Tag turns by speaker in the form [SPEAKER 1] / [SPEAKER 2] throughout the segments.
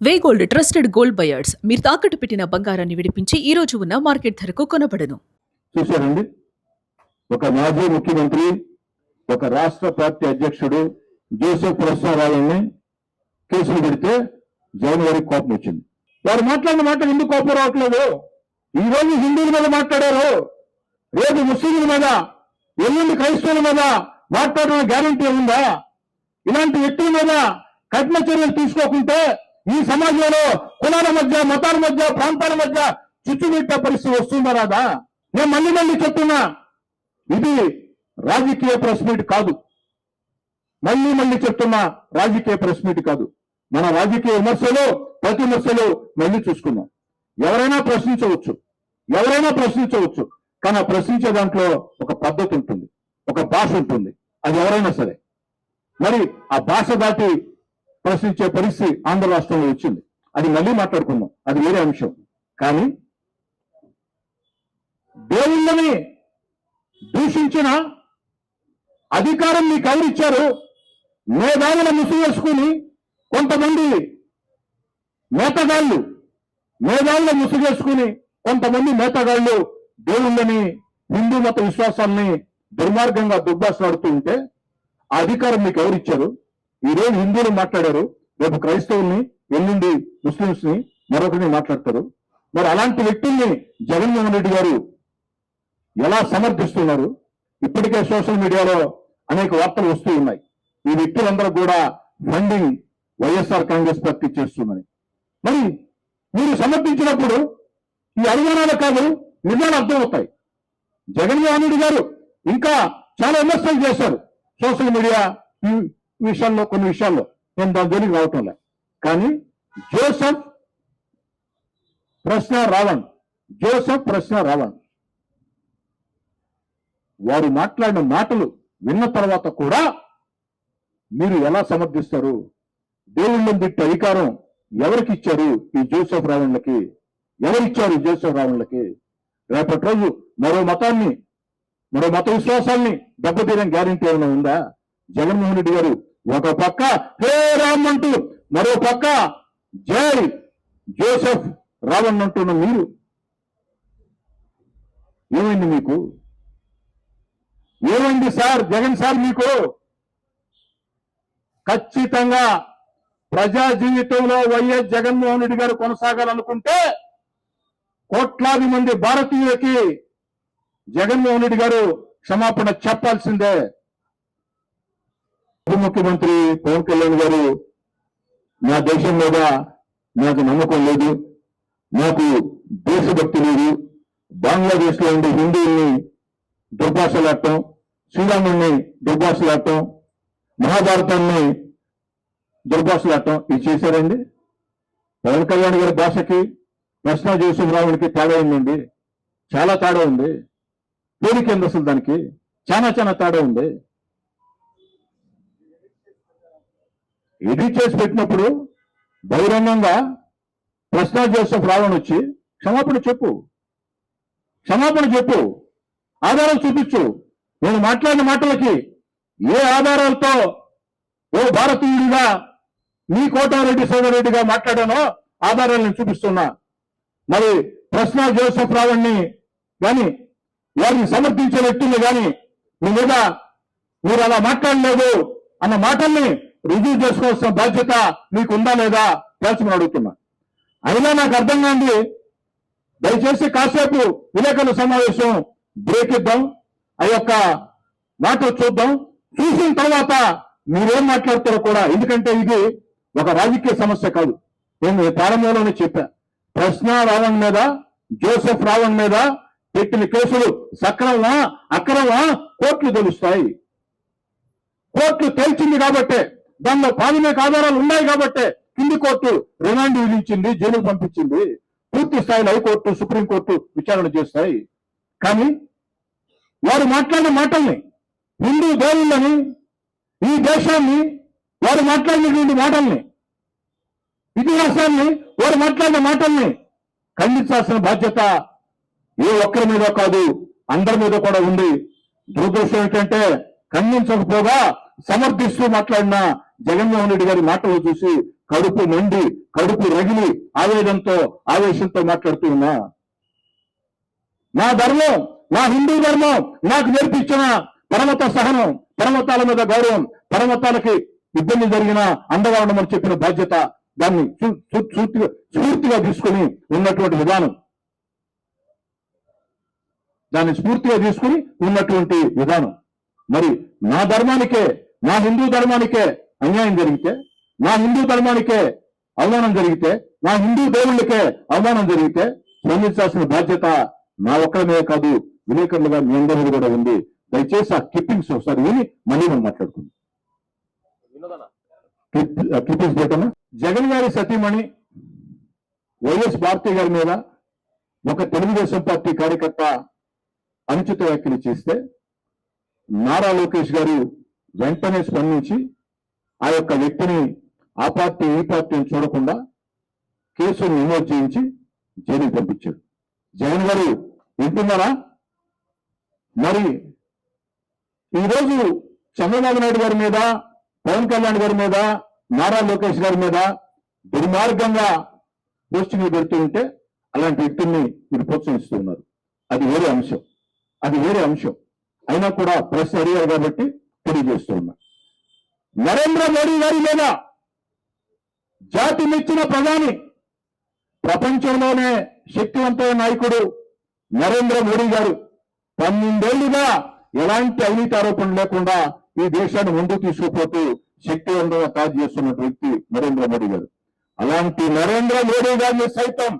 [SPEAKER 1] వే gold trusted gold buyers మీరు తాకట్టు పెట్టిన బంగారాన్ని విడిపించి ఈ రోజు ఉన్న మార్కెట్ ధరకు కొనబడను.
[SPEAKER 2] చూశారండి, ఒక మాజీ ముఖ్యమంత్రి, ఒక రాష్ట్ర పార్టీ అధ్యక్షుడు జోసెఫ్ ప్రసారాలని కేసులు పెడితే జగన్ గారికి కోపం వచ్చింది. వారు మాట్లాడిన మాట ఎందుకు కోపం రావట్లేదు? ఈ రోజు హిందువుల మీద మాట్లాడారు, రేపు ముస్లింల మీద, ఎల్లుండి క్రైస్తవుల మీద మాట్లాడిన గ్యారంటీ ఉందా? ఇలాంటి వ్యక్తుల మీద కఠిన చర్యలు తీసుకోకుంటే ఈ సమాజంలో కులాల మధ్య, మతాల మధ్య, ప్రాంతాల మధ్య చుచ్చుమిట్టే పరిస్థితి వస్తుందా రాదా? నేను మళ్ళీ చెప్తున్నా, ఇది రాజకీయ ప్రెస్ మీట్ కాదు. మళ్ళీ చెప్తున్నా, రాజకీయ ప్రెస్ మీట్ కాదు. మన రాజకీయ విమర్శలు, ప్రతి విమర్శలు మళ్ళీ చూసుకుందాం. ఎవరైనా ప్రశ్నించవచ్చు, కానీ ఆ ప్రశ్నించే దాంట్లో ఒక పద్ధతి ఉంటుంది, ఒక భాష ఉంటుంది. అది ఎవరైనా సరే, మరి ఆ భాష దాటి ప్రశ్నించే పరిస్థితి ఆంధ్ర రాష్ట్రంలో వచ్చింది. అది మళ్ళీ మాట్లాడుకుందాం, అది వేరే అంశం. కానీ దేవుళ్ళని దూషించిన అధికారం మీకు ఎవరిచ్చారు? మేధావుల ముసుగు వేసుకుని కొంతమంది మేధావుల ముసుగేసుకుని కొంతమంది మేతగాళ్ళు దేవుళ్ళని, హిందూ మత విశ్వాసాలని దుర్మార్గంగా దుర్భాషలాడుతూ ఉంటే ఆ అధికారం మీకు ఎవరిచ్చారు? ఈ రోజు హిందువులు మాట్లాడారు, రేపు క్రైస్తవుల్ని, ఎల్లుండి ముస్లింస్ ని, మరొకరిని మాట్లాడతారు. మరి అలాంటి వ్యక్తుల్ని జగన్మోహన్ రెడ్డి గారు ఎలా సమర్థిస్తున్నారు? ఇప్పటికే సోషల్ మీడియాలో అనేక వార్తలు వస్తూ ఉన్నాయి. ఈ వ్యక్తులందరూ కూడా ఫండింగ్ వైఎస్ఆర్ కాంగ్రెస్ పార్టీ చేస్తుందని. మరి మీరు సమర్థించినప్పుడు ఈ అనుమానాలు కాదు, నిజాలు అర్థమవుతాయి. జగన్మోహన్ రెడ్డి గారు ఇంకా చాలా విమర్శలు చేశారు సోషల్ మీడియా విషయాల్లో, కొన్ని విషయాల్లో. నేను దాని జోలికి రావటం లే. కానీ జోసెఫ్ ప్రశ్న రావణ్ వారు మాట్లాడిన మాటలు విన్న తర్వాత కూడా మీరు ఎలా సమర్థిస్తారు? దేవుళ్ళని తిట్టే అధికారం ఎవరికి ఇచ్చారు? ఈ జోసెఫ్ రావణ్లకి. ఎవరిచ్చారు జోసెఫ్ రావణ్లకి? రేపటి రోజు మరో మత విశ్వాసాల్ని దెబ్బతీయడం గ్యారంటీ ఏమైనా ఉందా? జగన్మోహన్ రెడ్డి గారు ఒక పక్క హే రామ్ అంటూ, మరో పక్క జై జోసెఫ్ రావణ్ అంటున్న మీరు, ఏమైంది మీకు? ఏమైంది సార్? జగన్ సార్, మీకు ఖచ్చితంగా ప్రజా జీవితంలో వైఎస్ జగన్మోహన్ రెడ్డి గారు కొనసాగాలనుకుంటే కోట్లాది మంది భారతీయులకి జగన్మోహన్ రెడ్డి గారు క్షమాపణ చెప్పాల్సిందే. ఉప ముఖ్యమంత్రి పవన్ కళ్యాణ్ గారు, నా దేశం మీద నాకు నమ్మకం లేదు, నాకు దేశభక్తి లేదు, బంగ్లాదేశ్ లో ఉండే హిందువుల్ని దుర్భాషలాడటం, శ్రీరాముడిని దుర్భాషలాడటం, మహాభారతాన్ని దుర్భాషలాడటం ఇది చేశారండి. పవన్ కళ్యాణ్ గారి భాషకి కృష్ణా జోసెఫ్ రావుడికి తేడా ఉందండి, చాలా తేడా ఉంది. పోలికేంది అసలు? దానికి చాలా తేడా ఉంది. ఎడిట్ చేసి పెట్టినప్పుడు బహిరంగంగా కృష్ణా జోసెఫ్ రావణ్ వచ్చి క్షమాపణ చెప్పు, ఆధారాలు చూపించు. నేను మాట్లాడిన మాటలకి ఏ ఆధారాలతో ఓ భారతీయుడిగా, మీ కోటారెడ్డి సోదరెడ్డిగా మాట్లాడానో ఆధారాలు నేను చూపిస్తున్నా. మరి కృష్ణా జోసెఫ్ రావణ్ని కానీ, వారిని సమర్థించే వ్యక్తుల్ని కానీ మీ మీద మీరు అలా మాట్లాడలేదు అన్న మాటల్ని రుజువు చేసుకోవాల్సిన బాధ్యత మీకు ఉందా లేదా తేల్చమని అడుగుతున్నా. అయినా నాకు అర్థం కాండి. దయచేసి కాసేపు విలేకరుల సమావేశం బ్రేక్ ఇద్దాం, ఆ యొక్క మాటలు చూద్దాం. చూసిన తర్వాత మీరేం మాట్లాడతారో కూడా, ఎందుకంటే ఇది ఒక రాజకీయ సమస్య కాదు. నేను ప్రారంభంలోనే చెప్పా, కృష్ణా రావణ్ మీద, జోసెఫ్ రావణ్ మీద పెట్టిన కేసులు సక్రమమా అక్రమమా కోర్టులు తెలుస్తాయి. కోర్టు తేల్చింది కాబట్టే, దానిలో ప్రాథమిక ఆధారాలు ఉన్నాయి కాబట్టే కింది కోర్టు రిమాండ్ విధించింది, జైలుకు పంపించింది. పూర్తి స్థాయిలో హైకోర్టు, సుప్రీంకోర్టు విచారణ చేస్తాయి. కానీ వారు మాట్లాడిన మాటల్ని, హిందూ దేవుళ్ళని, ఈ దేశాన్ని, వారు మాట్లాడినటువంటి మాటల్ని, ఇతిహాసాన్ని, వారు మాట్లాడిన మాటల్ని ఖండించాల్సిన బాధ్యత ఏ ఒక్కరి మీద కాదు, అందరి మీద కూడా ఉంది. దురదృష్టం ఏంటంటే ఖండించకపోగా సమర్థిస్తూ మాట్లాడిన జగన్మోహన్ రెడ్డి గారి మాటలు చూసి కడుపు మండి కడుపు రగిలి ఆవేశంతో మాట్లాడుతూ ఉన్నా. నా ధర్మం, నా హిందూ ధర్మం నాకు నేర్పించిన పరమత సహనం, పరమతాల మీద గౌరవం, పరమతాలకి ఇబ్బంది జరిగిన అండగా ఉండమని చెప్పిన బాధ్యత, దాన్ని స్ఫూర్తిగా తీసుకుని ఉన్నటువంటి విధానం, దాన్ని స్ఫూర్తిగా తీసుకుని ఉన్నటువంటి విధానం. మరి నా ధర్మానికే, నా హిందూ ధర్మానికే అన్యాయం జరిగితే, నా హిందూ ధర్మానికే అవమానం జరిగితే, నా హిందూ దేవుళ్ళకే అవమానం జరిగితే స్పందించాల్సిన బాధ్యత నా ఒక్కడమే కాదు, విలేకరులుగా మీ అందరి మీద కూడా ఉంది. దయచేసి ఆ క్లిప్పింగ్స్ ఒకసారి విని మళ్ళీ మనం మాట్లాడుకుందాం. క్లిప్పింగ్స్ పెట్టనా? జగన్ గారి సతీమణి వైఎస్ భారతి గారి మీద ఒక తెలుగుదేశం పార్టీ కార్యకర్త అనుచిత వ్యాఖ్యలు చేస్తే నారా లోకేష్ గారు వెంటనే స్పందించి ఆ యొక్క వ్యక్తిని ఆ పార్టీ ఈ పార్టీని చూడకుండా కేసును నమోదు చేయించి జైలుకి పంపించాడు. జగన్ గారు వింటున్నారా? మరి ఈరోజు చంద్రబాబు నాయుడు గారి మీద, పవన్ కళ్యాణ్ గారి మీద, నారా లోకేష్ గారి మీద దుర్మార్గంగా పోస్టింగ్లు పెడుతూ ఉంటే అలాంటి వ్యక్తుల్ని మీరు ప్రోత్సహిస్తూ ఉన్నారు. అది వేరే అంశం, అది వేరే అంశం. అయినా కూడా ప్రశ్న అడిగారు కాబట్టి తెలియజేస్తూ ఉన్నా. నరేంద్ర మోడీ గారి మీద జాతి మెచ్చిన ప్రధాని, ప్రపంచంలోనే శక్తివంతమైన నాయకుడు నరేంద్ర మోడీ గారు 12 ఏళ్లుగా ఎలాంటి అవినీతి ఆరోపణలు లేకుండా ఈ దేశాన్ని ముందుకు తీసుకుపోతూ శక్తివంతంగా తయారు చేస్తున్న వ్యక్తి నరేంద్ర మోడీ గారు. అలాంటి నరేంద్ర మోడీ గారిని సైతం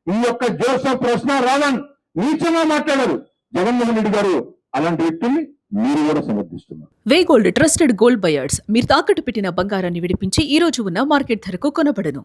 [SPEAKER 2] ఈ యొక్క జోసెఫ్ కృష్ణ రావణ్ నీచంగా మాట్లాడారు. జగన్మోహన్ రెడ్డి గారు అలాంటి వ్యక్తుల్ని మీరు కూడా సమర్థిస్తున్నారు.
[SPEAKER 1] వే గోల్డ్ ట్రస్టెడ్ గోల్డ్ బయర్స్. మీరు తాకట్టు పెట్టిన బంగారాన్ని విడిపించి ఈ రోజు ఉన్న మార్కెట్ ధరకు కొనబడను.